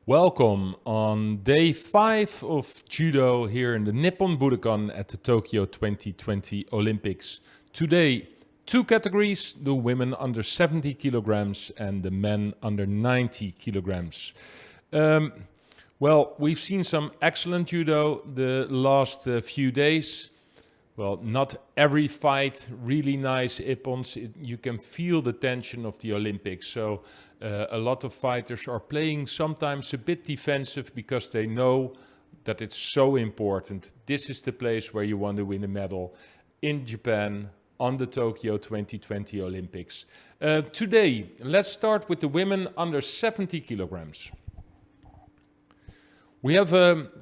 Welcome on day 5 of judo here in the Nippon Budokan at the Tokyo 2020 Olympics. Today, two categories, the women under 70 kilograms and the men under 90 kilograms. Well, we've seen some excellent judo the last few days. Well, not every fight, really nice ippons. You can feel the tension of the Olympics. So a lot of fighters are playing sometimes a bit defensive because they know that it's so important. This is the place where you want to win a medal in Japan on the Tokyo 2020 Olympics. Today, let's start with the women under 70 kilograms. We have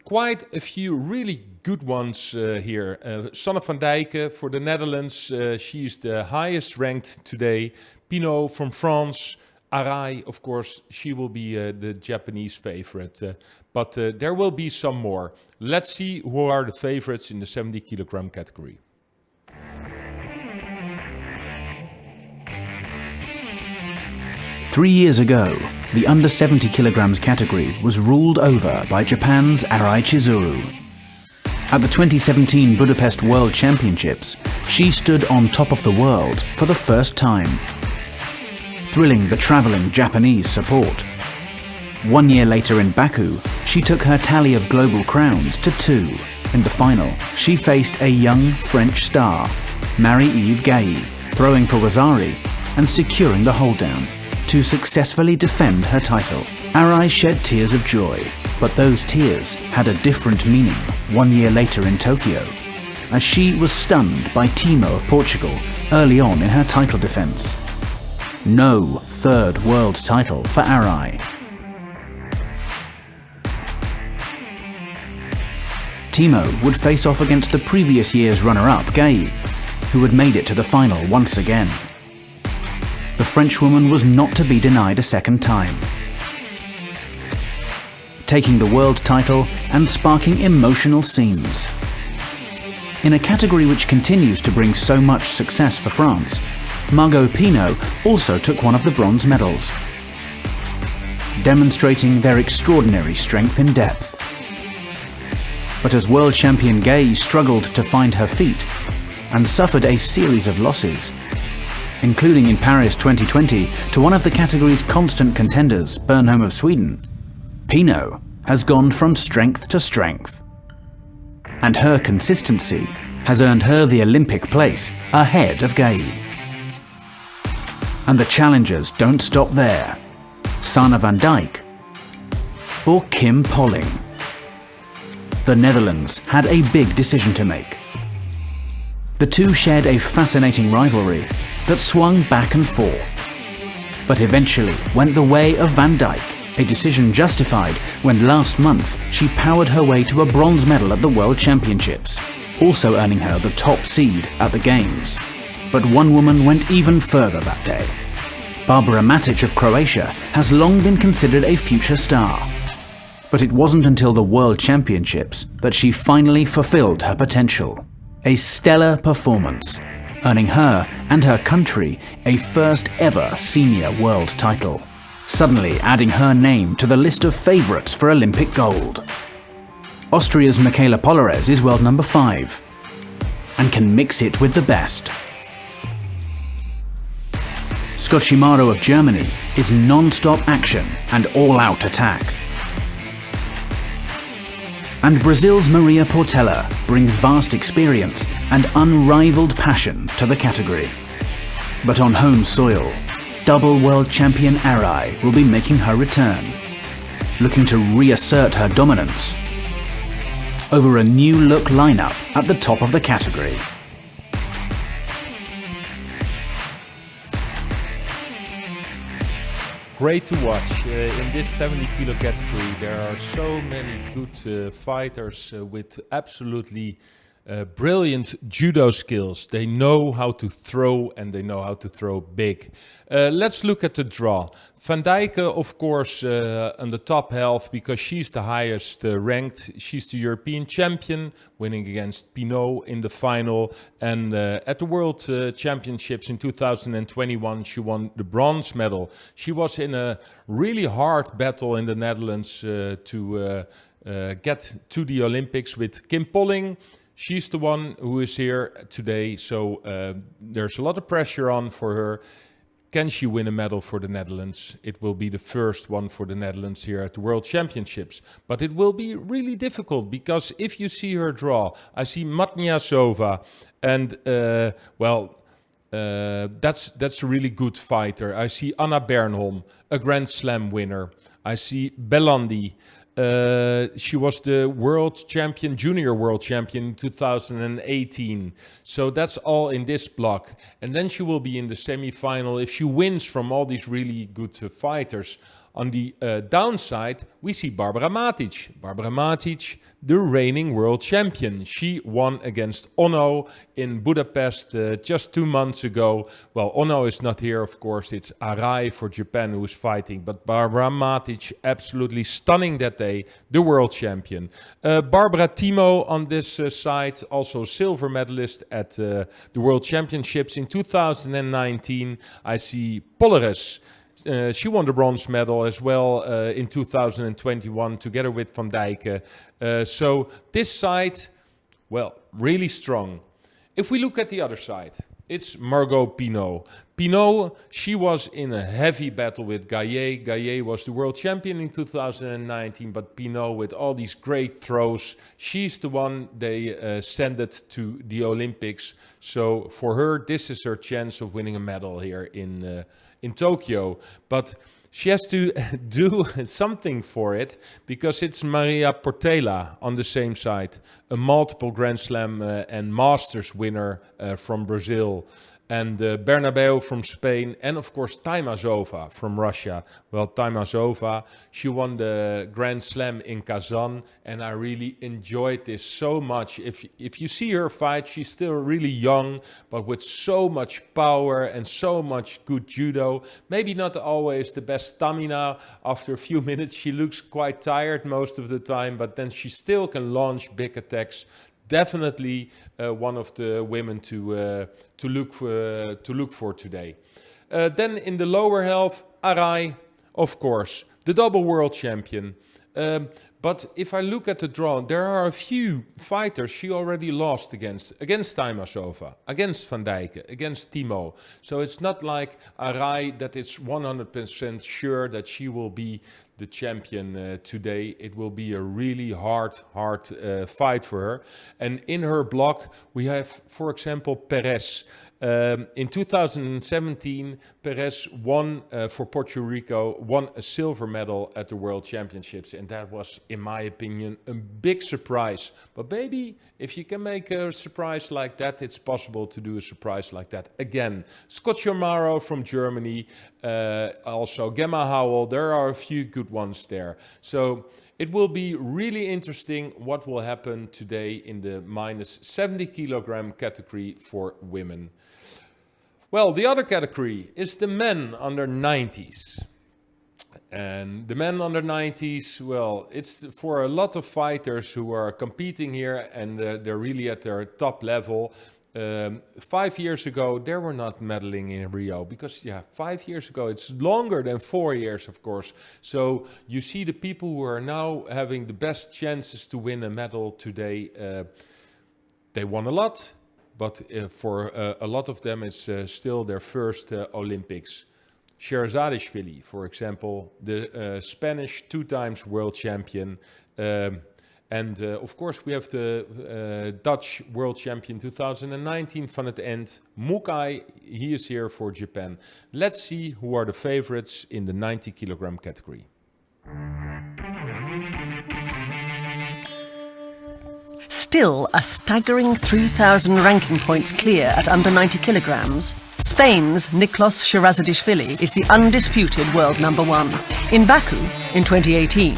quite a few really good ones here. Sanne van Dijken for the Netherlands, she is the highest ranked today. Pinot from France, Arai, of course, she will be the Japanese favorite. But there will be some more. Let's see who are the favorites in the 70 kilogram category. Three years ago, the under 70 kilograms category was ruled over by Japan's Arai Chizuru. At the 2017 Budapest World Championships, she stood on top of the world for the first time, thrilling the travelling Japanese support. 1 year later in Baku, she took her tally of global crowns to 2. In the final, she faced a young French star, Marie-Eve Gailly, throwing for Wazzari and securing the hold down to successfully defend her title. Arai shed tears of joy, but those tears had a different meaning 1 year later in Tokyo, as she was stunned by Timo of Portugal early on in her title defense. No third world title for Arai. Timo would face off against the previous year's runner-up, Gailly, who had made it to the final once again. The Frenchwoman was not to be denied a second time, taking the world title and sparking emotional scenes. In a category which continues to bring so much success for France, Margot Pinot also took one of the bronze medals, demonstrating their extraordinary strength in depth. But as world champion Gailly struggled to find her feet and suffered a series of losses, including in Paris 2020 to one of the category's constant contenders, Bernholm of Sweden, Pinot has gone from strength to strength. And her consistency has earned her the Olympic place ahead of Gailly. And the challengers don't stop there. Sanne van Dijk or Kim Polling. The Netherlands had a big decision to make. The two shared a fascinating rivalry that swung back and forth, but eventually went the way of Van Dijk, a decision justified when last month she powered her way to a bronze medal at the World Championships, also earning her the top seed at the Games. But one woman went even further that day. Barbara Matic of Croatia has long been considered a future star, but it wasn't until the World Championships that she finally fulfilled her potential. A stellar performance, earning her and her country a first ever senior world title, suddenly adding her name to the list of favourites for Olympic gold. Austria's Michaela Polares is world number 5 and can mix it with the best. Scott Shimaro of Germany is non-stop action and all-out attack. And Brazil's Maria Portela brings vast experience and unrivaled passion to the category. But on home soil, double world champion Arai will be making her return, looking to reassert her dominance over a new look lineup at the top of the category. Great to watch. In this 70 kilo category there are so many good fighters with absolutely brilliant judo skills. They know how to throw, and they know how to throw big. Let's look at the draw. Van Dijke, of course, on the top half, because she's the highest ranked. She's the European champion, winning against Pinot in the final. And at the World Championships in 2021, she won the bronze medal. She was in a really hard battle in the Netherlands to get to the Olympics with Kim Polling. She's the one who is here today, so there's a lot of pressure on for her. Can she win a medal for the Netherlands? It will be the first one for the Netherlands here at the World Championships. But it will be really difficult, because if you see her draw, I see Matniasova, and that's a really good fighter. I see Anna Bernholm, a Grand Slam winner. I see Belandi. She was the world champion, junior world champion in 2018. So that's all in this block. And then she will be in the semi-final if she wins from all these really good fighters. On the downside, we see Barbara Matic. Barbara Matic, the reigning world champion. She won against Ono in Budapest just 2 months ago. Well, Ono is not here, of course. It's Arai for Japan who is fighting. But Barbara Matic, absolutely stunning that day, the world champion. Barbara Timo on this side, also silver medalist at the World Championships in 2019. I see Polleres. She won the bronze medal as well in 2021 together with Van Dijke. So this side, well, really strong. If we look at the other side, it's Margot Pinot. Pinot, she was in a heavy battle with Gaillet. Gaillet was the world champion in 2019, but Pinot, with all these great throws, she's the one they sent it to the Olympics. So for her, this is her chance of winning a medal here in Tokyo. But she has to do something for it, because it's Maria Portela on the same side, a multiple Grand Slam and Masters winner from Brazil, and Bernabeu from Spain, and of course Taimazova from Russia. Well, Taimazova, she won the Grand Slam in Kazan, and I really enjoyed this so much. If you see her fight, she's still really young, but with so much power and so much good judo. Maybe not always the best stamina. After a few minutes, she looks quite tired most of the time, but then she still can launch big attacks. Definitely one of the women to look for today. Then in the lower half, Arai, of course, the double world champion. But if I look at the draw, there are a few fighters she already lost against Taimazova, against Van Dijke, against Timo. So it's not like Arai that it's 100% sure that she will be the champion today. It will be a really hard fight for her. And in her block, we have, for example, Perez. In 2017, Perez won for Puerto Rico, won a silver medal at the World Championships. And that was, in my opinion, a big surprise. But maybe if you can make a surprise like that, it's possible to do a surprise like that again. Scott Chamorro from Germany, also Gemma Howell. There are a few good ones there. So it will be really interesting what will happen today in the minus 70 kilogram category for women. Well, the other category is the men under 90s. And the men under 90s, well, it's for a lot of fighters who are competing here, and they're really at their top level. 5 years ago, they were not medaling in Rio, because 5 years ago, it's longer than 4 years, of course. So you see the people who are now having the best chances to win a medal today, they won a lot. But for a lot of them, it's still their first Olympics. Sherazadishvili, for example, the Spanish 2 times world champion. And of course, we have the Dutch world champion 2019, Van het End. Mukai, he is here for Japan. Let's see who are the favorites in the 90 kilogram category. Still a staggering 3,000 ranking points clear at under 90 kilograms, Spain's Niklos Sherazadishvili is the undisputed world number 1. In Baku, in 2018,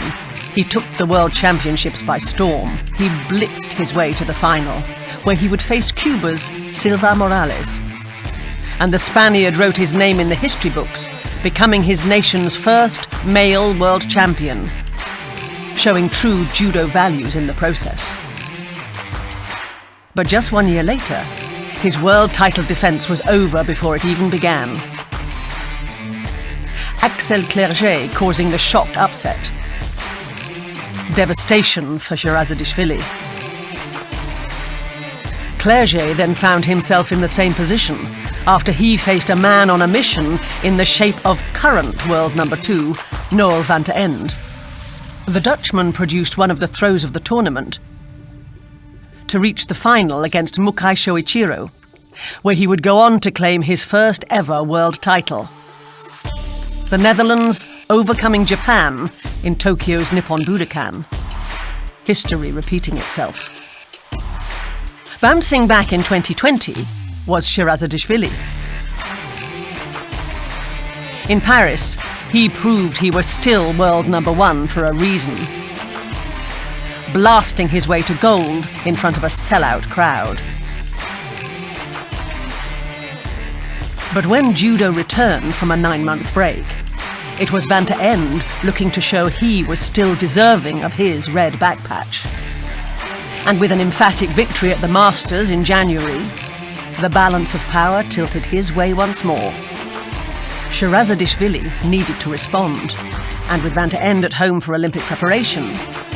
he took the World Championships by storm. He blitzed his way to the final, where he would face Cuba's Silva Morales. And the Spaniard wrote his name in the history books, becoming his nation's first male world champion, showing true judo values in the process. But just 1 year later, his world title defense was over before it even began. Axel Clerget causing the shock upset. Devastation for Shirazadishvili. Clerget then found himself in the same position after he faced a man on a mission in the shape of current world number 2, Noel van te End. The Dutchman produced one of the throws of the tournament to reach the final against Mukai Shoichiro, where he would go on to claim his first ever world title. The Netherlands overcoming Japan in Tokyo's Nippon Budokan. History repeating itself. Bouncing back in 2020 was Shirazadishvili. In Paris, he proved he was still world number 1 for a reason, blasting his way to gold in front of a sellout crowd. But when judo returned from a 9-month break, it was Van te End looking to show he was still deserving of his red back patch. And with an emphatic victory at the Masters in January, the balance of power tilted his way once more. Shirazadishvili needed to respond, and with Van te End at home for Olympic preparation,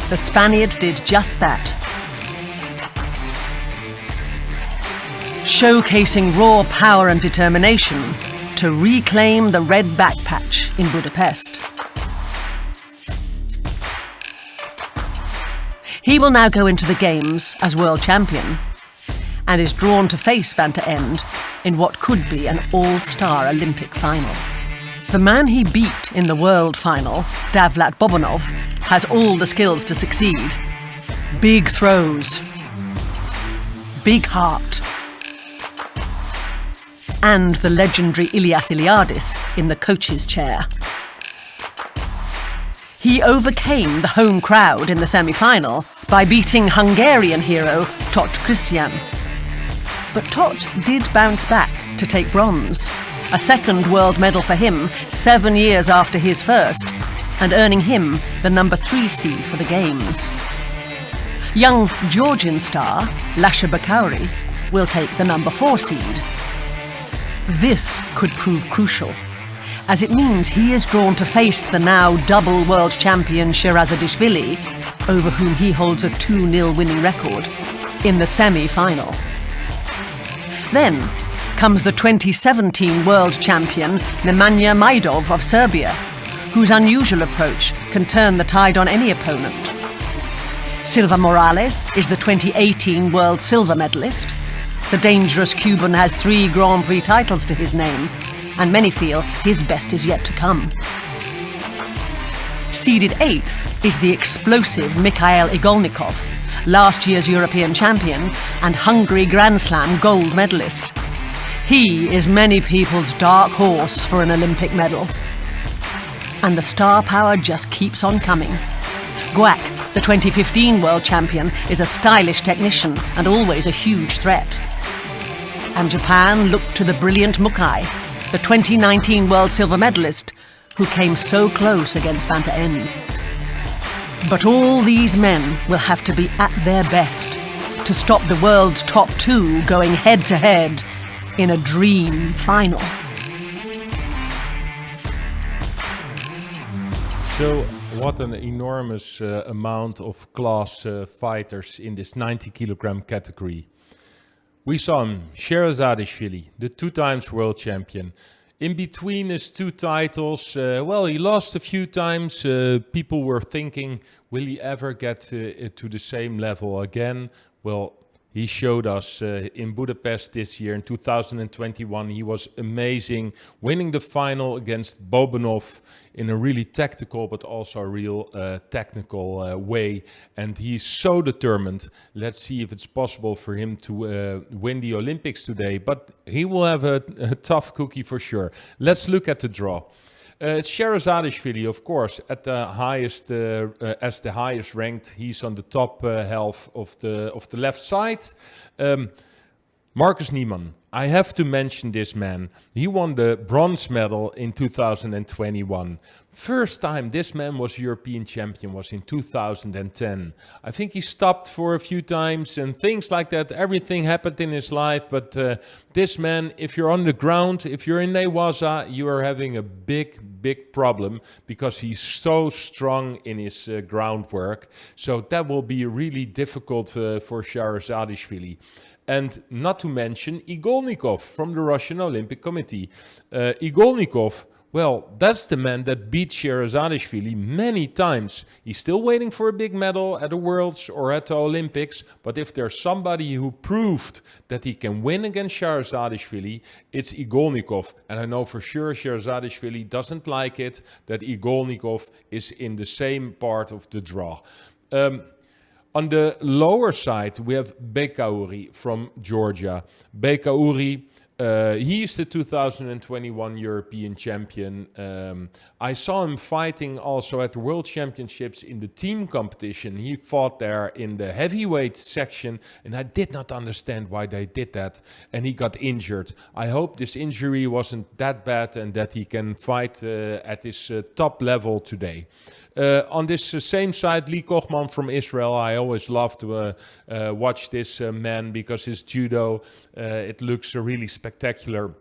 the Spaniard did just that. Showcasing raw power and determination to reclaim the red back patch in Budapest. He will now go into the Games as world champion and is drawn to face Van te End in what could be an all-star Olympic final. The man he beat in the world final, Davlat Bobonov, has all the skills to succeed. Big throws, big heart, and the legendary Ilias Iliadis in the coach's chair. He overcame the home crowd in the semi-final by beating Hungarian hero Tóth Krisztián. But Tóth did bounce back to take bronze, a second world medal for him 7 years after his first, and earning him the number 3 seed for the Games. Young Georgian star Lasha Bakauri will take the number 4 seed. This could prove crucial, as it means he is drawn to face the now double world champion Shirazadishvili, over whom he holds a 2-0 winning record, in the semi-final. Then comes the 2017 world champion Nemanja Majdov of Serbia, whose unusual approach can turn the tide on any opponent. Silva Morales is the 2018 world silver medalist. The dangerous Cuban has 3 Grand Prix titles to his name, and many feel his best is yet to come. Seeded 8th is the explosive Mikhail Igolnikov, last year's European champion and Hungary Grand Slam gold medalist. He is many people's dark horse for an Olympic medal. And the star power just keeps on coming. Guak, the 2015 world champion, is a stylish technician and always a huge threat. And Japan looked to the brilliant Mukai, the 2019 world silver medalist, who came so close against Van te End. But all these men will have to be at their best to stop the world's top 2 going head-to-head in a dream final. So, what an enormous amount of class fighters in this 90-kilogram category. We saw him, Shirazadishvili, the 2 times world champion. In between his 2 titles, well, he lost a few times. People were thinking, will he ever get to the same level again? Well, he showed us in Budapest this year in 2021. He was amazing, winning the final against Bobonov in a really tactical but also a real technical way. And he's so determined. Let's see if it's possible for him to win the Olympics today. But he will have a tough cookie for sure. Let's look at the draw. It's Sherazadishvili, of course, at the highest, as the highest ranked. He's on the top half of the left side. Marcus Niemann. I have to mention this man. He won the bronze medal in 2021. First time this man was European champion was in 2010. I think he stopped for a few times and things like that. Everything happened in his life, but this man, if you're on the ground, if you're in Newaza, you are having a big problem because he's so strong in his groundwork. So that will be really difficult for Sherazadishvili. And not to mention Igolnikov from the Russian Olympic Committee. Igolnikov, well, that's the man that beat Sherazadishvili many times. He's still waiting for a big medal at the Worlds or at the Olympics. But if there's somebody who proved that he can win against Sherazadishvili, it's Igolnikov. And I know for sure Sherazadishvili doesn't like it that Igolnikov is in the same part of the draw. On the lower side, we have Bekauri from Georgia. Bekauri, he is the 2021 European champion. I saw him fighting also at the World Championships in the team competition. He fought there in the heavyweight section, and I did not understand why they did that. And he got injured. I hope this injury wasn't that bad and that he can fight at his top level today. On this same side, Lee Kochman from Israel. I always love to watch this man because his judo, it looks really spectacular.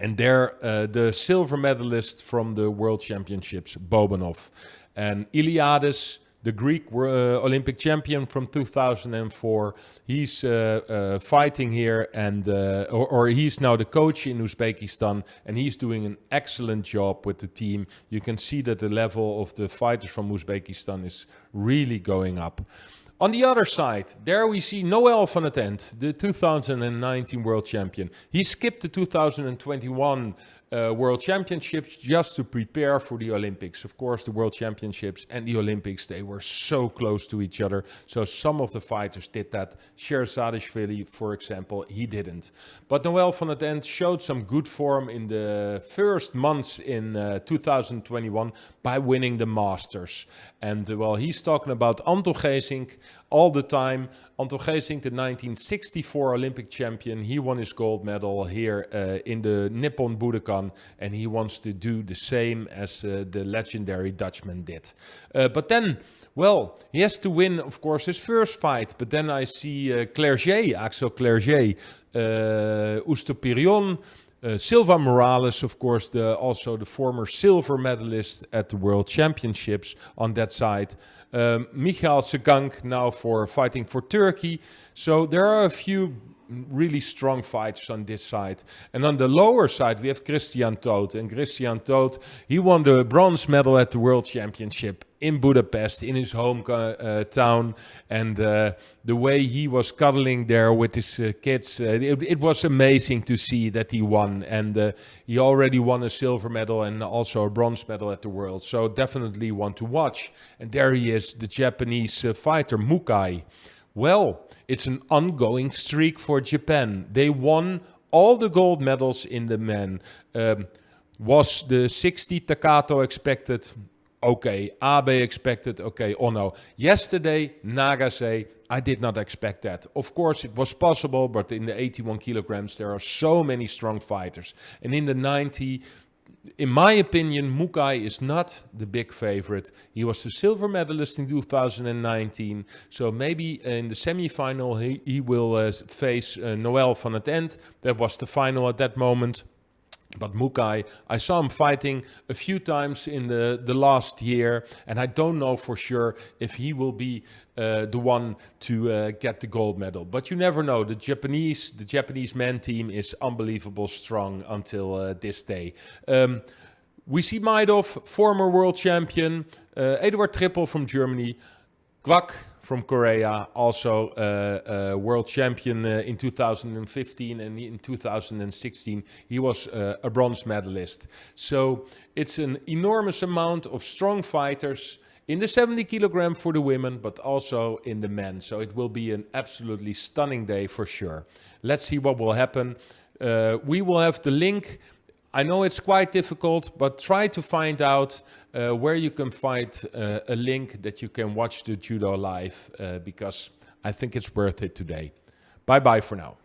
And there, the silver medalist from the World Championships, Bobanov. And Iliades, the Greek Olympic champion from 2004, he's fighting here, and or he's now the coach in Uzbekistan, and he's doing an excellent job with the team. You can see that the level of the fighters from Uzbekistan is really going up. On the other side, there we see Noël van het End, the 2019 world champion. He skipped the 2021 World Championships just to prepare for the Olympics. Of course, the World Championships and the Olympics, they were so close to each other. So some of the fighters did that. Sherazadishvili, for example, he didn't. But Noël van het End showed some good form in the first months in 2021 by winning the Masters. And well, he's talking about Anton Geesink all the time. Anton Geesink, the 1964 Olympic champion, he won his gold medal here in the Nippon Budokan, and he wants to do the same as the legendary Dutchman did. But then, well, he has to win, of course, his first fight. But then I see Axel Clerget, Oustopirion, Silva Morales, of course, also the former silver medalist at the World Championships on that side. Michael Segank now fighting for Turkey. So there are a few really strong fights on this side. And on the lower side, we have Christian Todt. And Christian Todt, he won the bronze medal at the World Championship in Budapest, in his home town. And the way he was cuddling there with his kids, it was amazing to see that he won. And he already won a silver medal and also a bronze medal at the World. So definitely one to watch. And there he is, the Japanese fighter, Mukai. Well, it's an ongoing streak for Japan. They won all the gold medals in the men. Was the 60 Takato expected? Okay. Abe expected? Okay. Ono. Yesterday, Nagase, I did not expect that. Of course, it was possible, but in the 81 kilograms, there are so many strong fighters. And in the 90, in my opinion, Mukai is not the big favorite. He was the silver medalist in 2019. So maybe in the semi-final he will face Noël van het End. That was the final at that moment. But Mukai, I saw him fighting a few times in the last year, and I don't know for sure if he will be the one to get the gold medal. But you never know. The Japanese men team is unbelievable strong until this day. We see Maidov, former world champion, Eduard Trippel from Germany, Kwak from Korea, also world champion in 2015, and in 2016 he was a bronze medalist. So it's an enormous amount of strong fighters in the 70 kilogram for the women, but also in the men. So it will be an absolutely stunning day for sure. Let's see what will happen. We will have the link I know it's quite difficult, but try to find out where you can find a link that you can watch the judo live, because I think it's worth it today. Bye bye for now.